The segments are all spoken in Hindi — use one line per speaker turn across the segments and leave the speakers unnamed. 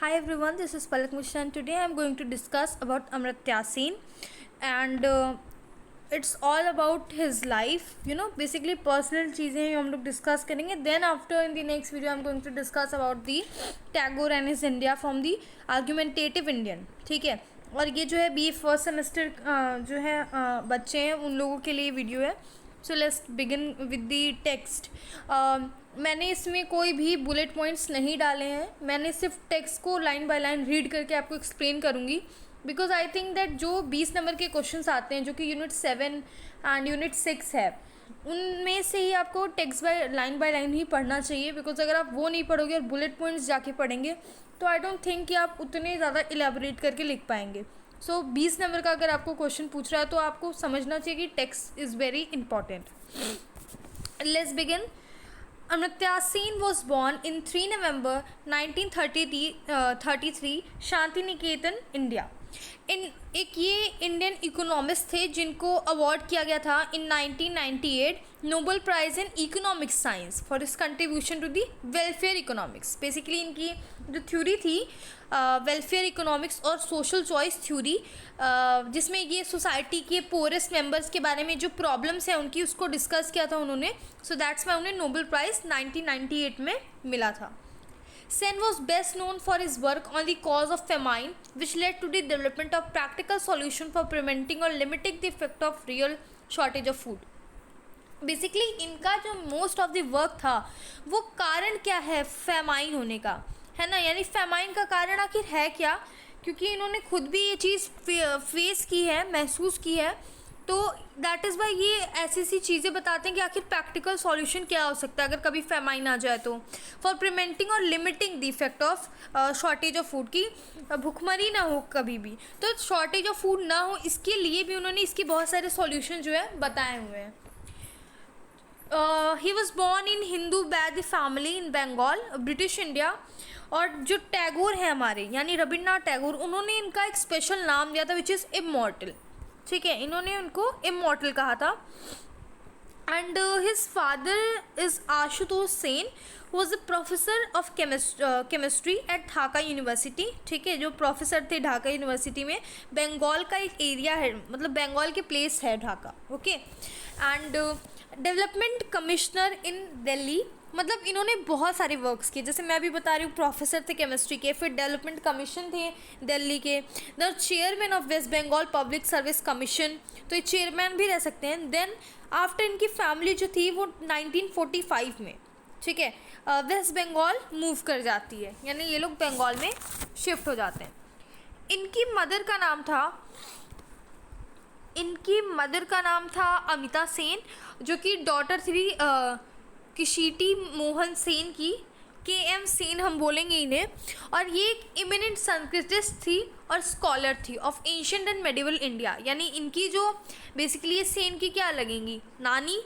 Hi everyone, this is Palak Mishra and today I am going to discuss about Amartya Sen and it's all about his life. Basically personal चीज़ें हम लोग डिस्कस करेंगे. Then after in the next video I am going to discuss about the Tagore and his India from the argumentative Indian. ठीक है. और ये जो है बी फर्स्ट सेमेस्टर जो है बच्चे हैं उन लोगों के लिए वीडियो है. So let's begin with the text. मैंने इसमें कोई भी बुलेट पॉइंट्स नहीं डाले हैं. मैंने सिर्फ टेक्स्ट को लाइन बाय लाइन रीड करके आपको एक्सप्लेन करूँगी बिकॉज आई थिंक दैट जो 20 नंबर के क्वेश्चंस आते हैं जो कि यूनिट 7 एंड यूनिट 6 है उनमें से ही आपको टेक्स्ट बाय लाइन ही पढ़ना चाहिए. बिकॉज अगर आप वो नहीं पढ़ोगे और बुलेट पॉइंट्स जाके पढ़ेंगे तो आई डोंट थिंक कि आप उतने ज़्यादा इलेबोरेट करके लिख पाएंगे. सो 20 नंबर का अगर आपको क्वेश्चन पूछ रहा है तो आपको समझना चाहिए कि text is very important. Let's begin. Amartya Sen was born in 3 November 1933 Shanti Niketan India. एक ये इंडियन इकोनॉमिस्ट थे जिनको अवार्ड किया गया था in 1998 Nobel prize in economics science for his contribution to the welfare economics. Basically इनकी जो थ्योरी थी वेलफेयर इकोनॉमिक्स और सोशल चॉइस थ्योरी जिसमें ये सोसाइटी के पोरेस्ट मेंबर्स के बारे में जो प्रॉब्लम्स हैं उनकी उसको डिस्कस किया था उन्होंने. सो दैट्स वाई उन्हें नोबेल प्राइज़ 1998 में मिला था. Sen was best known for his work on the cause of famine, which led to the development of practical solution for preventing or limiting the effect of real shortage of food. Basically इनका जो मोस्ट ऑफ द वर्क था वो कारण क्या है फेमाइन होने का, है ना. यानी फेमाइन का कारण आखिर है क्या, क्योंकि इन्होंने खुद भी ये चीज़ फेस की है, महसूस की है. तो दैट इज़ वाई ये ऐसी चीज़ें बताते हैं कि आखिर प्रैक्टिकल सॉल्यूशन क्या हो सकता है अगर कभी फेमाइन आ जाए तो. फॉर प्रिवेंटिंग और limiting the effect of shortage of food की भुखमरी ना हो कभी भी, तो शॉर्टेज ऑफ फूड ना हो इसके लिए भी उन्होंने इसके बहुत सारे सॉल्यूशन जो है बताए हुए हैं. He was born in Hindu Baidya family in Bengal British India. और जो टैगोर है हमारे यानी रविन्द्रनाथ टैगोर, उन्होंने इनका एक स्पेशल नाम दिया था विच इज़ इमॉर्टल. ठीक है, इन्होंने उनको इमॉर्टल कहा था. And his father is Ashutosh Sen was a professor of chemistry at Dhaka university. ठीक है, जो प्रोफेसर थे ढाका यूनिवर्सिटी में. बंगाल का एक एरिया है, मतलब बंगाल के प्लेस है Dhaka. Okay. And development commissioner इन दिल्ली, मतलब इन्होंने बहुत सारे वर्क्स किए. जैसे मैं अभी बता रही हूँ प्रोफेसर थे केमिस्ट्री के, फिर डेवलपमेंट कमीशन थे दिल्ली के, the chairman of West Bengal public service commission, तो ये चेयरमैन भी रह सकते हैं. देन आफ्टर इनकी फैमिली जो थी वो 1945 में, ठीक है, वेस्ट बंगाल मूव कर जाती है, यानी ये लोग बंगाल में शिफ्ट हो जाते हैं. इनकी मदर का नाम था अमिता सेन, जो कि डॉटर थी किशीटी मोहन सेन की. KM सेन हम बोलेंगे इन्हें. और ये एक इमिनेंट संस्कृतिस्ट थी और स्कॉलर थी of ancient and medieval India. यानी इनकी जो बेसिकली ये सेन की क्या लगेंगी, नानी.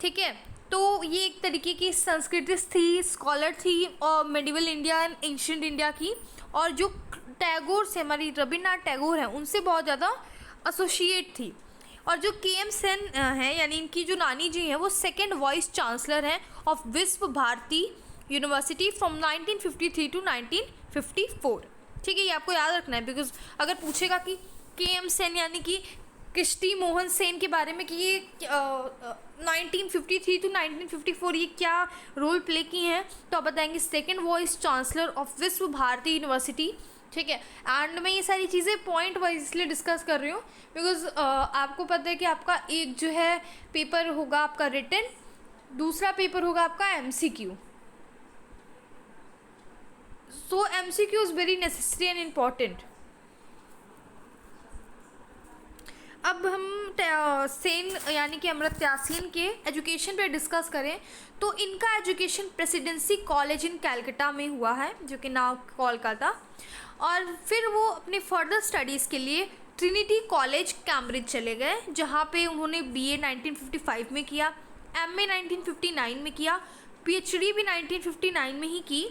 ठीक है, तो ये एक तरीके की संस्कृतिस्ट थी, स्कॉलर थी और medieval India and ancient India की. और जो टैगोर से हमारी रविन्द्रनाथ टैगोर हैं उनसे बहुत ज़्यादा एसोसिएट थी. और जो KM सेन हैं यानी इनकी जो नानी जी हैं वो सेकंड वाइस चांसलर हैं ऑफ विश्व भारती यूनिवर्सिटी फ्रॉम 1953 टू 1954. ठीक है, ये आपको याद रखना है बिकॉज अगर पूछेगा कि KM सेन यानी कि किष्टी मोहन सेन के बारे में कि ये 1953 टू 1954 ये क्या रोल प्ले की हैं, तो आप बताएंगे सेकंड वाइस चांसलर ऑफ विश्व भारती यूनिवर्सिटी. ठीक है, एंड मैं ये सारी चीज़ें पॉइंट वाइज इसलिए डिस्कस कर रही हूँ बिकॉज आपको पता है कि आपका एक जो है पेपर होगा आपका रिटन, दूसरा पेपर होगा आपका MCQ. So MCQ is very necessary and important. अब हम सेन यानी कि अमर्त्य सेन के एजुकेशन पे डिस्कस करें तो इनका education presidency college in Calcutta में हुआ है, जो कि नाउ कोलकाता. और फिर वो अपने फर्दर स्टडीज़ के लिए ट्रिनिटी कॉलेज कैम्ब्रिज चले गए, जहाँ पे उन्होंने BA 1955 में किया, MA 1959 में किया, PhD भी 1959 में ही की.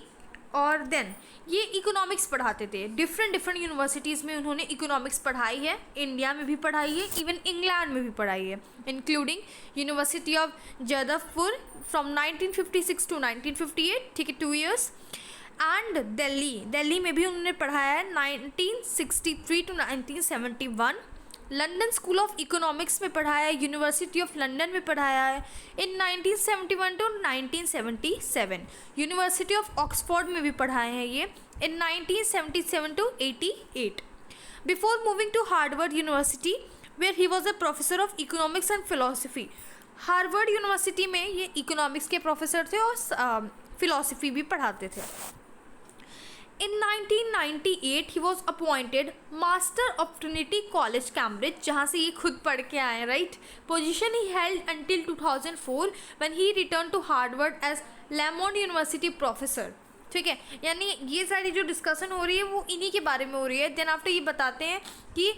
और देन ये इकोनॉमिक्स पढ़ाते थे. डिफरेंट यूनिवर्सिटीज़ में उन्होंने इकोनॉमिक्स पढ़ाई है, इंडिया में भी पढ़ाई है, इवन इंग्लैंड में भी पढ़ाई है, including university of Jadavpur from 1956 to 1958. ठीक है, 2 years. एंड दिल्ली में भी उन्होंने पढ़ाया है 1963 to 1971। London school of economics में पढ़ाया है, यूनिवर्सिटी ऑफ लंदन में पढ़ाया है in 1971 to 1977। University of Oxford में भी पढ़ाए हैं ये in 1977 to 88। Before moving to Harvard university where he was a professor of economics and philosophy. Harvard university में ये इकोनॉमिक्स के प्रोफेसर थे और फिलोसफी भी पढ़ाते थे। In 1998 he was appointed Master of Trinity College Cambridge, जहाँ से ये खुद पढ़ के आए हैं, right. Position he held until 2004 when he returned to Harvard as Lamont University Professor। ठीक है, यानी ये सारी जो डिस्कशन हो रही है वो इन्हीं के बारे में हो रही है। देन आफ्टर ये बताते हैं कि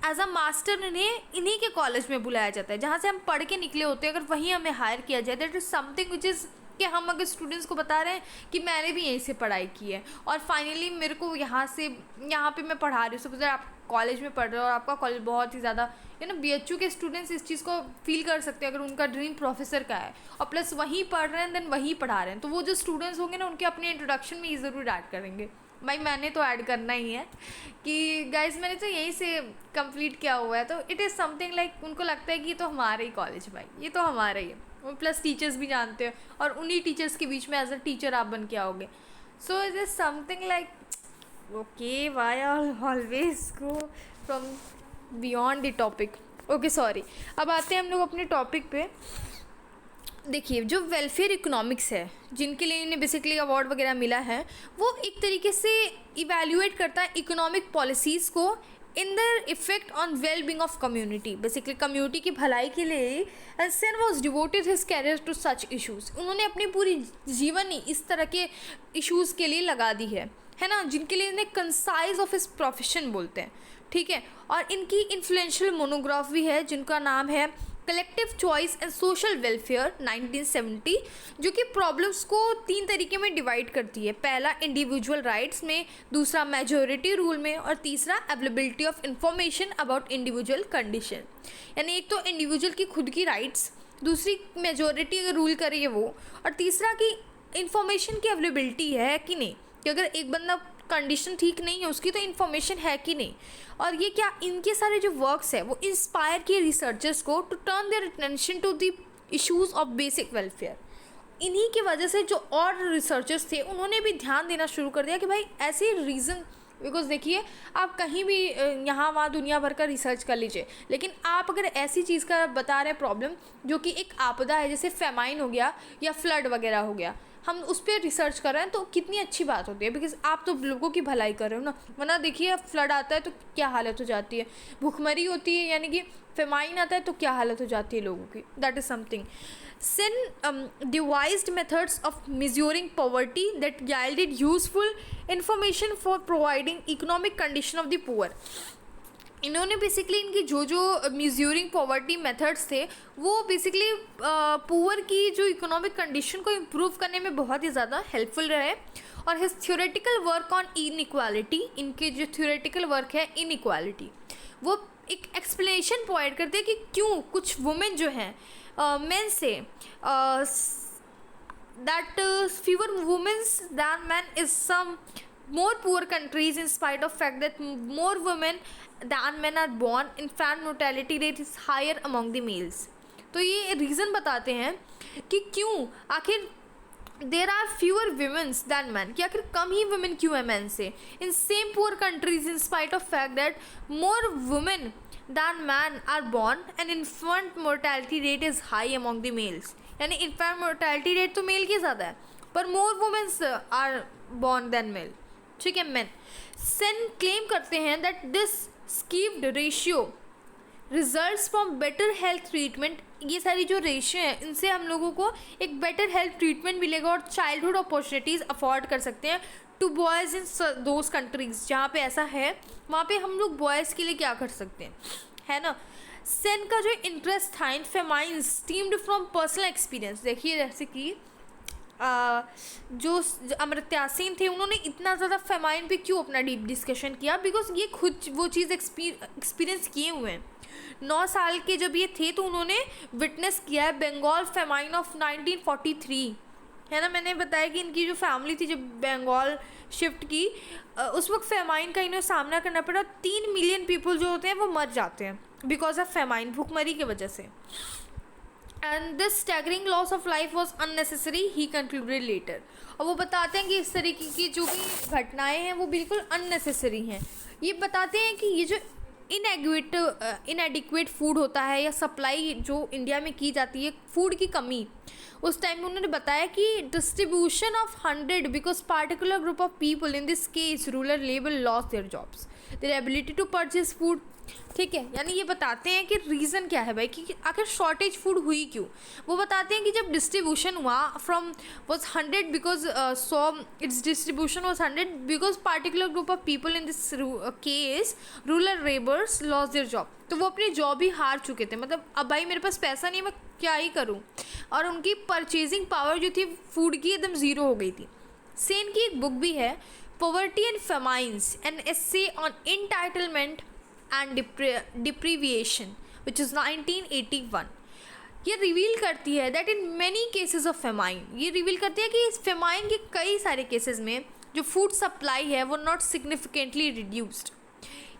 एज अ मास्टर इन्हें इन्हीं के कॉलेज में बुलाया जाता है जहाँ से हम पढ़ के निकले होते हैं। अगर वहीं हमें हायर किया जाए that is something which is कि हम अगर स्टूडेंट्स को बता रहे हैं कि मैंने भी यहीं से पढ़ाई की है और फाइनली मेरे को यहाँ पे मैं पढ़ा रही हूँ। सपोज आप कॉलेज में पढ़ रहे हो और आपका कॉलेज बहुत ही ज़्यादा BHU के स्टूडेंट्स इस चीज़ को फील कर सकते हैं अगर उनका ड्रीम प्रोफेसर का है और प्लस वहीं पढ़ रहे हैं देन वहीं पढ़ा रहे हैं, तो वो जो स्टूडेंट्स होंगे ना उनके अपने इंट्रोडक्शन में ये ज़रूर ऐड करेंगे। भाई मैंने तो ऐड करना ही है कि गाइज मैंने तो यहीं से कंप्लीट किया हुआ है, तो इट इज़ समथिंग लाइक उनको लगता है कि ये तो हमारा ही कॉलेज, भाई ये तो हमारा ही है। प्लस टीचर्स भी जानते हैं और उन्हीं टीचर्स के बीच में एज अ टीचर आप बन के आओगे। So it is something like okay why always go from beyond the topic. Okay sorry, अब आते हैं हम लोग अपने टॉपिक पे। देखिए जो वेलफेयर इकोनॉमिक्स है जिनके लिए इन्हें बेसिकली अवार्ड वगैरह मिला है वो एक तरीके से इवैल्यूएट करता है इकोनॉमिक पॉलिसीज़ को in their effect on well being of community, basically community की भलाई के लिए। And Sen was devoted his career to such issues. उन्होंने अपनी पूरी जीवन ही इस तरह के इशूज़ के लिए लगा दी है ना, जिनके लिए इन्हें कंसाइज ऑफ हिज प्रोफेशन बोलते हैं। ठीक है, और इनकी इन्फ्लुएंशियल मोनोग्राफ भी है जिनका नाम है collective choice and social welfare 1970, जो कि प्रॉब्लम्स को 3 तरीके में डिवाइड करती है। पहला इंडिविजुअल राइट्स में, दूसरा मेजॉरिटी रूल में और तीसरा availability of information about individual condition. यानी एक तो इंडिविजुअल की खुद की राइट्स, दूसरी मेजॉरिटी अगर रूल करे है वो, और तीसरा कि इंफॉर्मेशन की अवेलेबिलिटी है कि नहीं, कि अगर एक बंदा कंडीशन ठीक नहीं है उसकी तो इन्फॉर्मेशन है कि नहीं। और ये क्या इनके सारे जो वर्क्स है वो इंस्पायर किए रिसर्चर्स को to turn their attention to the issues of basic welfare. इन्हीं की वजह से जो और रिसर्चर्स थे उन्होंने भी ध्यान देना शुरू कर दिया कि भाई ऐसे रीज़न, बिकॉज देखिए आप कहीं भी यहाँ वहाँ दुनिया भर का रिसर्च कर लीजिए, लेकिन आप अगर ऐसी चीज़ का बता रहे प्रॉब्लम जो कि एक आपदा है जैसे फेमाइन हो गया या फ्लड वगैरह हो गया, हम उस पर रिसर्च कर रहे हैं तो कितनी अच्छी बात होती है, बिकॉज आप तो लोगों की भलाई कर रहे हो ना। वरना देखिए फ्लड आता है तो क्या हालत हो जाती है, भूखमरी होती है, यानी कि फेमाइन आता है तो क्या हालत हो जाती है लोगों की। That is something. Sin devised methods of measuring poverty that yielded useful information for providing economic condition of the poor। इन्होंने बेसिकली इनकी जो मेजरिंग पॉवर्टी मेथड्स थे वो बेसिकली पुअर की जो इकोनॉमिक कंडीशन को इम्प्रूव करने में बहुत ही ज़्यादा हेल्पफुल रहे। और his theoretical work on inequality, इनके जो थ्योरेटिकल वर्क है इनइक्वालिटी, वो एक एक्सप्लेनेशन प्रोवाइड करते हैं कि क्यों कुछ वुमेन जो हैं main say that fewer women than men is some more poor countries in spite of fact that more women than men are born, infant mortality rate is higher among the males। तो ये रीज़न बताते हैं कि क्यों आखिर there are fewer womens than man, कि आखिर कम ही वुमेन क्यों है मैन से in same poor countries in spite of fact that more women than man are born and infant mortality rate is high among the males. यानी इन्फेंट मोर्टैलिटी रेट तो मेल की ज़्यादा है पर more womens are born than male. ठीक है, मैन। सेन क्लेम करते हैं that this skewed ratio results from better health treatment. ये सारी जो रेशियो है इनसे हम लोगों को एक बेटर हेल्थ ट्रीटमेंट मिलेगा और चाइल्डहुड अपॉर्चुनिटीज़ अफोर्ड कर सकते हैं to boys in those countries जहाँ पे ऐसा है, वहाँ पे हम लोग बॉयज़ के लिए क्या कर सकते हैं, है ना। सेन का जो इंटरेस्ट था in famines stemmed from personal experience. देखिए जैसे कि जो अमर्त्या सेन थे उन्होंने इतना ज़्यादा फेमाइन पे क्यों अपना डीप डिस्कशन किया, बिकॉज ये खुद वो चीज़ एक्सपीरियंस किए हुए हैं। 9 साल के जब ये थे तो उन्होंने विटनेस किया है बंगाल फेमाइन ऑफ 1943। है ना। मैंने बताया कि इनकी जो फैमिली थी जब बंगाल शिफ्ट की, उस वक्त फेमाइन का इन्हें सामना करना पड़ा। 3 मिलियन पीपल जो होते हैं वो मर जाते हैं बिकॉज ऑफ फेमाइन, भूखमरी की वजह से। And this staggering loss of life was unnecessary, he concluded later. और वो बताते हैं कि इस तरीके की जो भी घटनाएं हैं वो बिल्कुल अननेसेसरी हैं। ये बताते हैं कि ये जो इनएडिक्वेट फूड होता है या सप्लाई जो इंडिया में की जाती है, फूड की कमी, उस टाइम में उन्होंने बताया कि distribution of 100 because particular group of people, in this case rural labour, loss their jobs, their ability to purchase food. ठीक है, यानी ये बताते हैं कि रीज़न क्या है भाई, कि आखिर शॉर्टेज फूड हुई क्यों। वो बताते हैं कि जब डिस्ट्रीब्यूशन हुआ from was 100 because so it's distribution was 100 because particular group of people in this case rural labours loss their job. तो वो अपनी जॉब ही हार चुके थे, मतलब अब भाई मेरे पास पैसा नहीं, मैं क्या ही करूँ, और उनकी परचेजिंग पावर जो थी फूड की एकदम ज़ीरो हो गई थी। सेन की एक बुक भी है, poverty and famines, an essay on entitlement and deprivation, which is 1981। ये रिवील करती है that in many cases of famine, ये रिवील करती है कि इस फेमाइन के कई सारे केसेस में जो फूड सप्लाई है वो नॉट सिग्निफिकेंटली रिड्यूस्ड,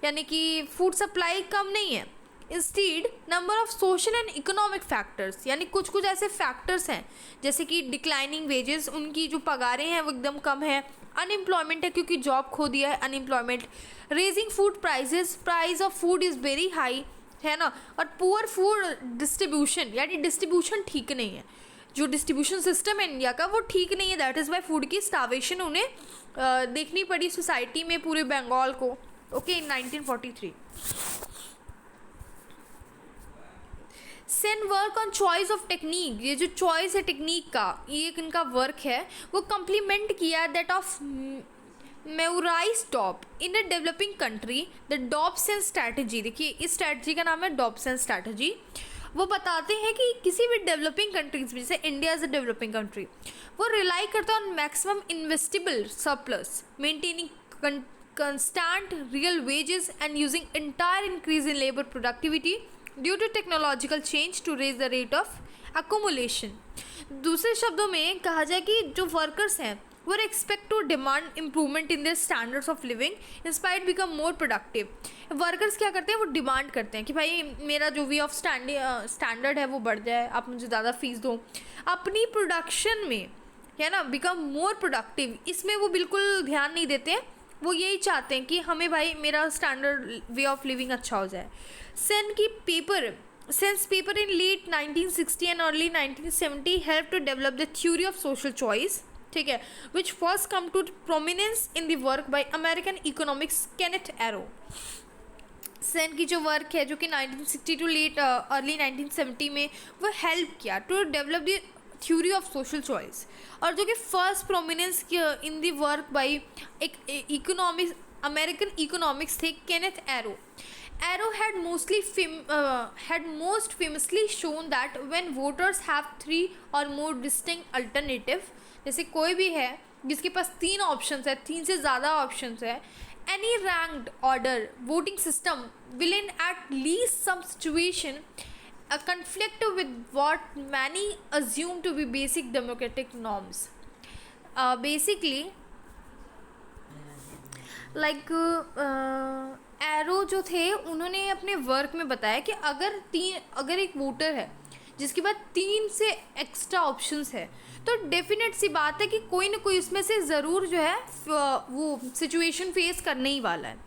यानी कि फूड सप्लाई कम नहीं है। Instead number of social and economic factors, यानी कुछ कुछ ऐसे फैक्टर्स हैं जैसे कि डिक्लाइनिंग वेजेस, उनकी जो पगारें हैं वो एकदम कम है, अनएम्प्लॉयमेंट है क्योंकि जॉब खो दिया है, unemployment, raising food prices, price of food is very high, है ना, और पुअर फूड डिस्ट्रीब्यूशन, यानी डिस्ट्रीब्यूशन ठीक नहीं है, जो डिस्ट्रीब्यूशन सिस्टम है इंडिया का वो ठीक नहीं है। दैट इज़ वाई फूड की स्टावेशन उन्हें देखनी पड़ी सोसाइटी में, पूरे बंगाल को। Okay, in 1943 Sen work on choice of technique, ये जो चॉइस है टेक्निक का, ये एक इनका वर्क है, वो कम्प्लीमेंट किया that of Maurice Dobb in a developing country, the Dobson strategy. देखिए इस स्ट्रैटेजी का नाम है डॉब्सन स्ट्रैटेजी। वो बताते हैं कि किसी भी डेवलपिंग कंट्रीज में, जैसे India is a developing country, वो रिलाई करता है on maximum investible surplus, maintaining constant real wages and using entire increase in labor productivity due to technological change to raise the rate of accumulation। दूसरे शब्दों में कहा जाए कि जो वर्कर्स हैं वो expect to demand improvement in their standards of living inspired become more productive. Workers क्या करते हैं, वो डिमांड करते हैं कि भाई मेरा जो वे ऑफ स्टैंडर्ड है वो बढ़ जाए, आप मुझे ज़्यादा फीस दो अपनी प्रोडक्शन में, है ना, बिकम मोर प्रोडक्टिव। इसमें वो बिल्कुल ध्यान नहीं देते हैं, वो यही चाहते हैं कि हमें भाई मेरा स्टैंडर्ड वे ऑफ लिविंग अच्छा हो जाए। Sen's paper in late 1960 and early 1970 help to develop the theory of social choice, ठीक है, which first come to prominence in the work by American economics Kenneth Arrow. Sen की जो वर्क है जो कि 1960 टू लेट अर्ली 1970 में वो हेल्प किया to develop the theory of social choice, और जो कि first prominence in the work by एक इकोनॉमिक्स अमेरिकन इकोनॉमिक्स थे Kenneth Arrow. Arrow had most famously shown that when voters have 3 or more distinct alternative, जैसे कोई भी है जिसके पास 3 ऑप्शंस है, 3 से ज़्यादा ऑप्शंस है, any ranked order voting system will in at least some situation a conflict with what many assume to be basic democratic norms। Basically like arrow जो थे उन्होंने अपने वर्क में बताया कि अगर एक वोटर है जिसके पास 3 से एक्स्ट्रा ऑप्शंस है तो डेफिनेट सी बात है कि कोई ना कोई उसमें से ज़रूर जो है वो सिचुएशन फेस करने ही वाला है।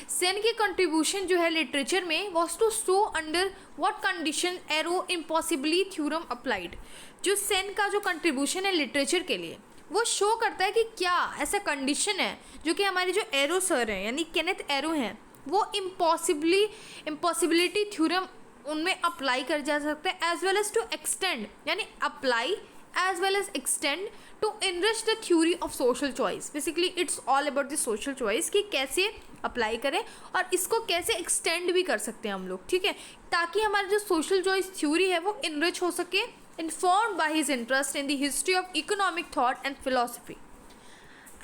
सेन की कंट्रीब्यूशन जो है लिटरेचर में was to show under what condition Arrow impossibly theorem applied. जो सेन का जो कंट्रीब्यूशन है लिटरेचर के लिए वो शो करता है कि क्या ऐसा कंडीशन है जो कि हमारे जो एरो सर हैं यानी केनेथ एरो हैं वो इम्पॉसिबिलिटी थ्योरम उनमें अप्लाई कर जा सकता है, as well as to extend, यानी apply as well as extend to enrich the theory of social choice. Basically it's all about the social choice कि कैसे अप्लाई करें और इसको कैसे एक्सटेंड भी कर सकते हैं हम लोग, ठीक है, ताकि हमारी जो सोशल चॉइस थ्योरी है वो इनरिच हो सके, informed by his interest in the history of economic thought and philosophy.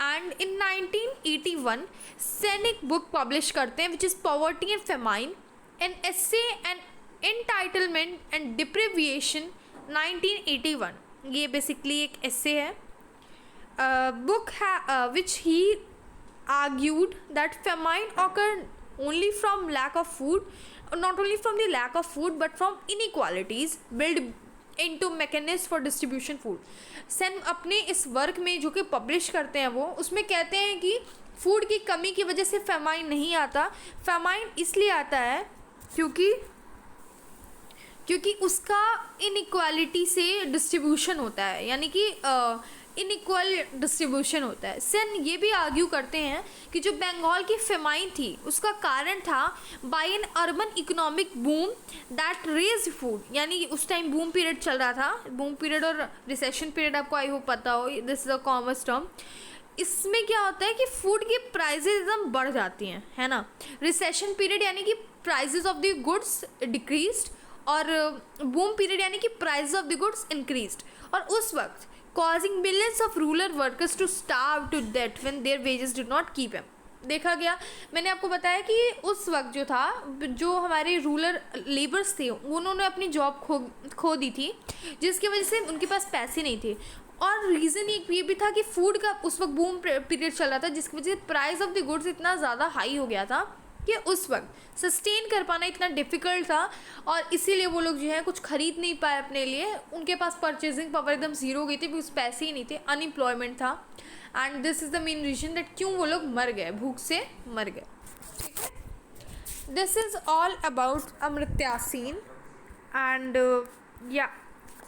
And in 1981 Sen एक बुक पब्लिश करते हैं which is poverty and famine, an essay and entitlement and deprivation 1981। ये बेसिकली एक एसे है book which he argued that famine occurred only from lack of food, not only from the lack of food but from inequalities built into mechanisms for distribution food. Sen अपने इस वर्क में जो कि पब्लिश करते हैं वो उसमें कहते हैं कि फूड की कमी की वजह से फेमाइन नहीं आता. फेमाइन इसलिए आता है क्योंकि उसका इनइक्वालिटी से डिस्ट्रीब्यूशन होता है, यानी कि इनइक्वल डिस्ट्रीब्यूशन होता है. सेन ये भी आर्ग्यू करते हैं कि जो बंगाल की फेमाइन थी उसका कारण था by an urban economic boom that raised food. यानी उस टाइम बूम पीरियड चल रहा था. बूम पीरियड और रिसेशन पीरियड आपको आई होप पता हो, this is a commerce term. इसमें क्या होता है कि फूड की प्राइजेज एकदम बढ़ जाती हैं, है ना. रिसेशन पीरियड यानी कि prizes of the goods decreased, और बूम पीरियड यानी कि price of the goods increased. और उस वक्त causing millions of rural workers to starve to death when their wages did not keep them. देखा गया, मैंने आपको बताया कि उस वक्त जो था, जो हमारे रूरल लेबर्स थे उन्होंने अपनी जॉब खो दी थी, जिसकी वजह से उनके पास पैसे नहीं थे. और रीज़न ये भी था कि फूड का उस वक्त बूम पीरियड चल रहा था, जिसकी वजह से प्राइस ऑफ द गुड्स इतना ज़्यादा हाई हो गया था कि उस वक्त सस्टेन कर पाना इतना डिफ़िकल्ट था, और इसीलिए वो लोग जो है कुछ ख़रीद नहीं पाए अपने लिए. उनके पास परचेजिंग पावर एकदम ज़ीरो हो गई थी, बिकॉज पैसे ही नहीं थे, अनएम्प्लॉयमेंट था. And this is the main reason that क्यों वो लोग मर गए, भूख से मर गए. ठीक है, this is all about Amartya Sen. And या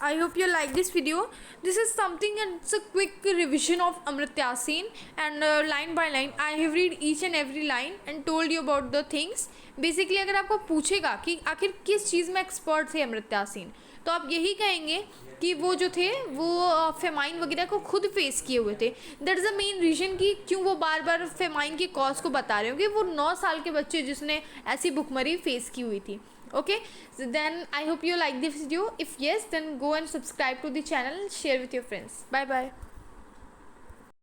I hope you like this video. This is something, it's a quick revision of Amartya Sen, and line by line I have read each and every line and told you about the things. Basically अगर आपको पूछेगा कि आखिर किस चीज़ में एक्सपर्ट थे अमर्त्य सेन, तो आप यही कहेंगे कि वो जो थे वो फेमाइन वगैरह को खुद फेस किए हुए थे. That is the main reason कि क्यों वो बार बार फेमाइन के कॉज को बता रहे हो, कि वो 9 साल के बच्चे जिसने ऐसी भुखमरी फेस की हुई थी. Okay, so then I hope you like this video. If yes, then go and subscribe to the channel, share with your friends. Bye bye.